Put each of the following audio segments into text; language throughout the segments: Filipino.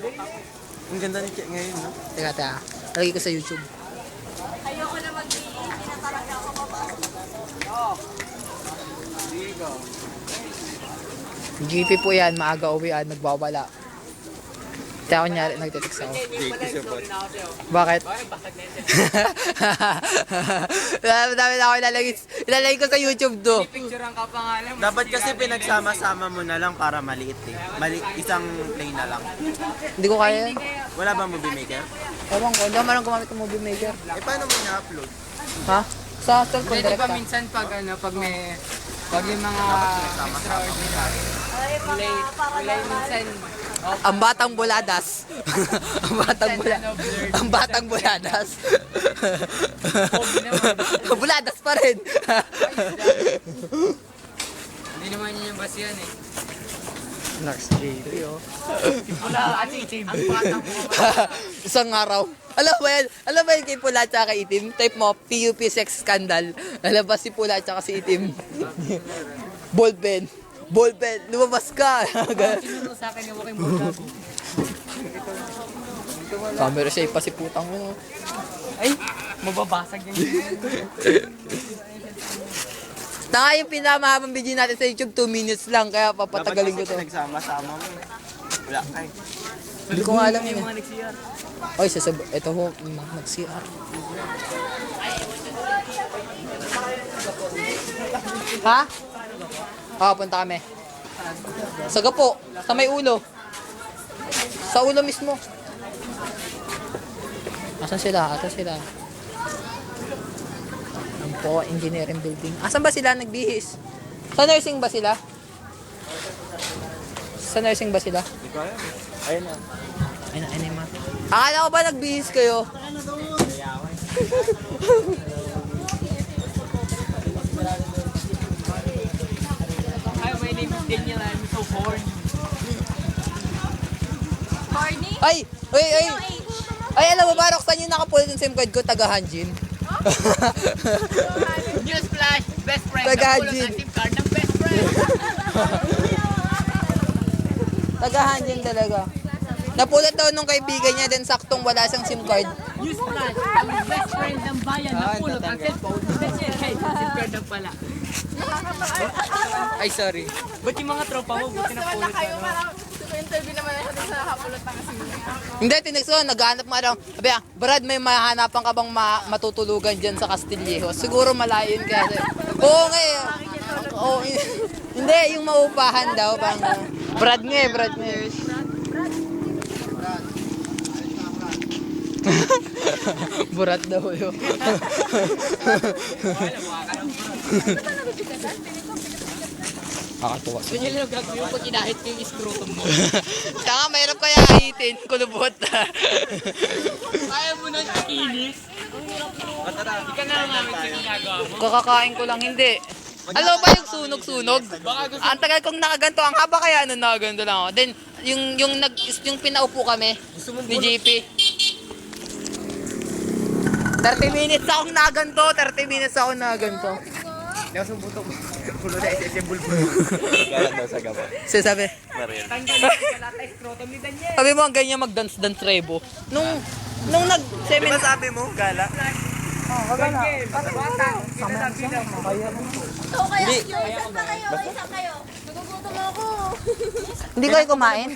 Ang ganda ni Che ngayon, no? Teka. Lagay ko sa YouTube. Ayoko na mag-iis. Hindi na talaga ako mapasok. GP po yan, maaga uwian, nagbawala. Kaya kunyari, nagtitext ako. Bakit? Dami na ako ilalagay ko sa YouTube do. Dapat kasi pinagsama-sama mo na lang para maliit eh. Isang play na lang. Hindi ko kaya yan. Wala bang movie maker? Ewan ko, hindi ako marang gumamit ng movie maker. Eh, paano mo na-upload? Ha? Sa cellphone Hindi direct ba ka. minsan pag pag may mga extraordinary, kulay minsan, Ang batang buladas. Ang batang buladas. Buladas pa rin. hindi naman yun yung basihan eh. Next video. Wala, at itim. Ang batang Isang araw. Alam ba yan kay Pula at kay Itim? Type mo, PUP sex scandal. Lalabas si Pula at si Itim. Ballpen. Lumabas ka. tinuro sa akin yung waking bulgago. Camera siya, ipasiputang mo. Ay, mababasag yan. Tanga yung pinamahabang video natin sa YouTube, 2 minutes lang. Kaya papatagalin ko Dapat to. kasi pinagsama-sama mo eh. Wala ka eh. Hindi ko nga alam yun eh. Mga nag-CR. Oy, ito ho, nag-CR. Ha? Oo, punta kami. Sa gapo, sa may ulo. Sa ulo mismo. Asan sila? Ang po, engineering building. Asan ba sila nagbihis? Sa nursing ba sila? Hindi ko alam eh. Ayun na. Ayun yung mga. Akala ko ba nagbihis kayo? Hi, my name is Daniel. I'm so horny. Corny? Ay! Yung age. Ay, alam mo ba, Roxanne, yung nakapulot yung SIM card ko, taga Hanjin. Newsflash, best friend. Taga-Hanjin. Napulot ang SIM card ng best friend. Taga Hanjin talaga. Napulot daw nung kaibigan niya, then saktong wala siyang SIM card. Newsflash, ang best friend ng bayan. Napulot ang cellphone. Best friend, hey, SIM card lang pala. Ay, sorry. Ba't yung mga tropa mo, buti na pulot ka, no? Interview naman natin sa nakapulot ng kasi. Hindi, tinext ko, naghanap nga daw. Sabi Brad, may mahanapan ka bang matutulugan dyan sa Castillejo? Siguro malayo yun kaya. Oo nga eh. Oo, hindi, yung maupahan daw. Bang, Brad nga eh. Burat daw yun. Nakatuwa. Ganyan lang gagawin pag inahit ko yung scrotum mo. Tanga, mahirap kaya ahitin. Kulubot. Ayaw mo nang ikinis. Hindi ka na namin sa ginagawa mo. Kakakain ko lang, hindi. Alam ba yung sunog-sunog? Ang tagal kong nakaganto. Ang haba kaya nung nakaganto lang ako. Then, yung pinaupo kami ni JP. 30 minutes akong naganto. 30 minutes akong naganto. Yung butok mo. Pulo na isa bulbul. Galan daw sa gawa. Sabi, Mariel. Tanggalin ko pala tayo scrotum ni Daniel. sabi mo ang ganyan mag-dance rebo. Nung Di ba nag-seminar. sabi mo, gala? Daniel, bata. Kinasabi na mo. So kaya, isa kayo. Nagugutom ako. Hindi kayo kumain?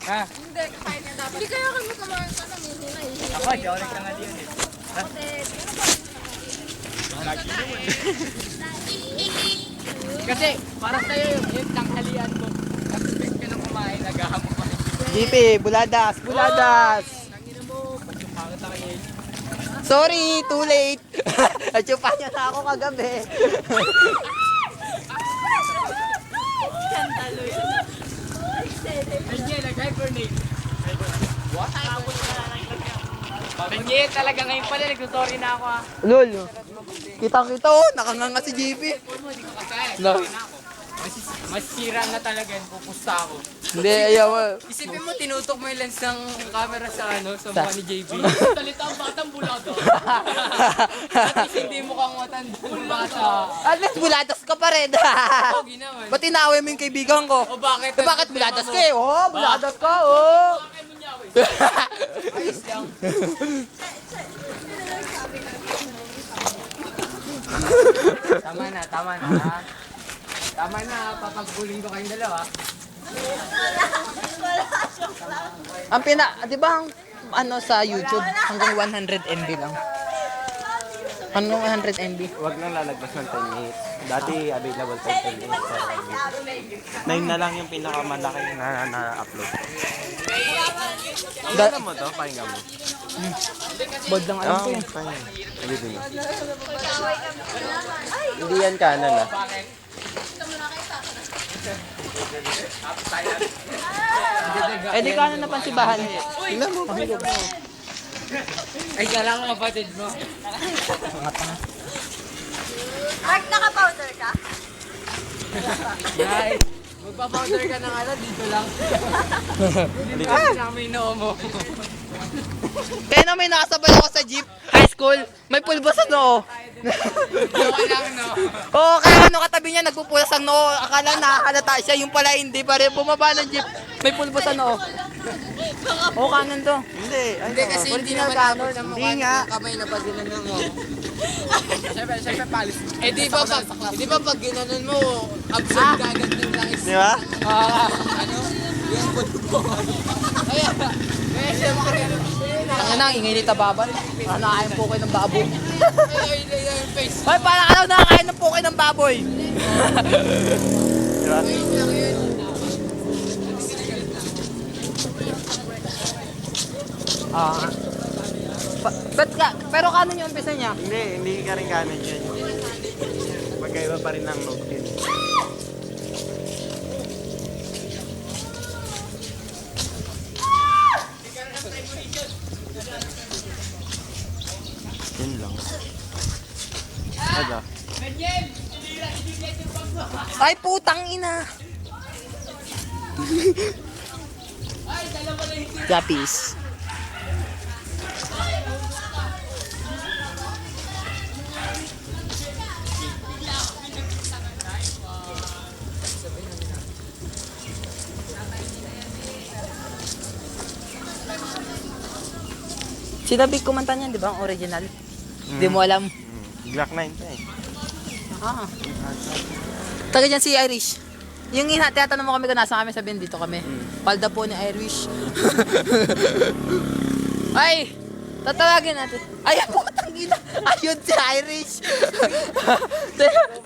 Ha? Hindi, kain niya dapat. Hindi kaya kami kumain ka na. Hihina. Ako, di ako nagtangali yun eh. Kasi, para sa'yo yung tanghalian mo. Expect ka nang kumain, naghahamon ka. JP, buladas. Tangina mo, pagsupangat na kayo. Sorry, too late. Natsupa niya na ako kagabi. Daniel, nag-hibernate. What? Daniel, talaga ngayon pala, nag-sorry na ako ah. Lol, kitang-kita oh, nakanganga si JP. Hindi ko kasi. No. Masira na talaga yun, pupusta ako. Hindi, ayaw. Isipin mo, tinutok mo yung lens ng camera sa mukha ni JB. Salita ang batang bulado. At least hindi mo kang matandang bata. At least buladas ka pa rin. Pogi naman. Ba't inaway mo yung kaibigan ko? O bakit? Bakit buladas ka eh? Oh, buladas ka, oh. Bakit mo niya, Ayos lang. Tama na, tama na. Ha? Tama na, papagbuling ko kayong dalawa. Ang di ba ang ano sa YouTube hanggang 100 MB lang. Hanggang 100 MB. Huwag nang lalagpas ng 10 minutes. Dati available tayo 10 minutes. 9 na lang yung pinakamalaki na na-upload. Pakinggan mo to, pakinggan mo. Bod lang alam ko Oo, yun. fine. Hindi din. Hindi yan kanan ah. Eh di ka na napansibahan. Tingnan mo, pakinggan mo. Ay, kala ko kapatid mo. Mark, naka-powder ka? Ay, magpa-powder ka ng ano, dito lang. Dito lang may noo mo. Kaya na may nakasabay ako sa jeep, high school, may pulbo sa noo. Okay lang, no? Oo, kaya ano katabi niya, nagpupulas ang noo. Akala nakakalata siya, yung pala hindi pa rin. Bumaba ng jeep, may pulbo sa noo. Oo, kanan to. Hindi, ay, Hindi kasi hindi naman kanon. abot ng Hindi mukha nga. ng kamay na pag ginanon mo. Siyempre palis. Eh di ba pag ginanon mo, absorb agad yung langis. di ba? Ano? Yung pulbo. Kaya siyempre, Ang nang ingay ni Tababan. Parang nakakain po kayo ng baboy. yung face. Ay, parang ano nakakain ng po kayo ng baboy. Di ba? Face lang yun. Ah. Pero kanon yung umpisa niya. Hindi ka rin kanan yun. Magkaiba pa rin ang note yun. Yun lang. Ano? Ay, putang ina. Japis. Si David kumanta niyan, di ba? Ang original. Hindi mo alam. Glock 9 to eh. Ah. Taga dyan si Irish. Yung tinatanong mo kami kung nasa kami, sabihin dito kami. Palda po ni Irish. Ay! Tatawagin natin. Ay, putang ina! Ayun si Irish!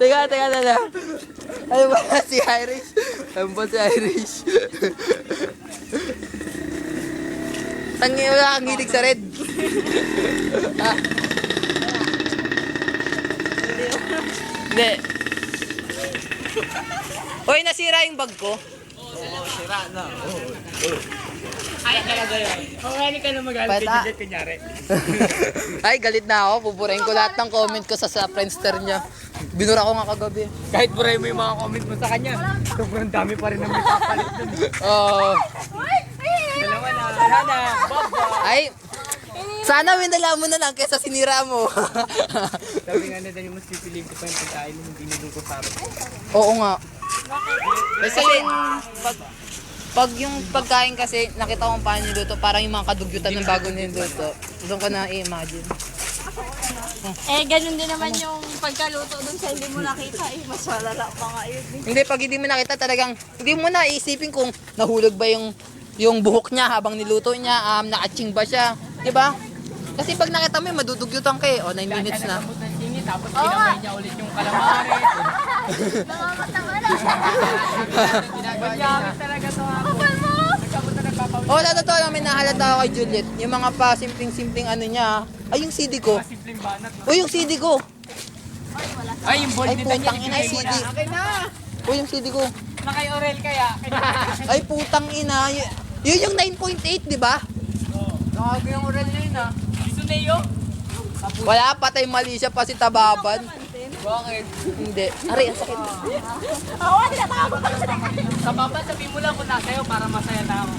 teka. Ay, ba si Irish? Ayun ba si Irish? Tangi wala kang hilig sa red. Ah. Hindi. Hoy, nasira yung bag ko. Sira na. Ay, talaga yun. Okay, ka na magalit Pata. kunyari. Ay, galit na ako. Pupurahin ko lahat ng comment ko sa Friendster niya. Binura ko nga kagabi. Kahit buray mo yung mga comment mo sa kanya, sobrang dami pa rin ang may papalit dun. Oh. Dalawa na. Sana. Bye-bye. Ay, sana winala mo na lang kaysa sinira mo. Sabi nga na dahil mas pipiliin ko pa yung pagkain mo, hindi nilong ko sarap. Oo nga. Kasi pag yung pagkain kasi, nakita ko paano niluto, parang yung mga kadugyutan ng bago niluto. Doon ko na i-imagine. Eh, ganun din naman yung pagkaluto dun sa hindi mo nakita. Eh, mas malala pa nga yun. Hindi, pag hindi mo nakita talagang, hindi mo na iisipin kung nahulog ba yung buhok niya habang niluto niya, nakatsing ba siya, di ba? Kasi pag nakita mo yun, madudugyutan ka eh. O, 9 minutes na. Tapos ng singit, tapos kinamay niya ulit yung calamari. Nangamatama na. Ginagawa talaga to ako. Kapal mo! Nagkabot na nagpapawin. O, sa totoo lang, may nahalata ako kay Juliet. Yung mga pa simpleng ano niya. Ay, yung CD ko. Simpleng banat. O, yung CD ko. Ay, yung bold Ay, ni Daniel, putang ina, ibigay mo CD. na. Akin na. O, yung CD ko. Nakay Orel kaya. Ay, putang ina. Yun yung 9.8, di ba? Nakagawa yung Orel na yun ah. Gusto na yun? Wala, patay mali siya pa si Tababan. Bakit? Hindi. Aray, ang sakit. Ako, tinatawag ko. Sa baba, sabihin mo lang kung nasa'yo para masaya na ako.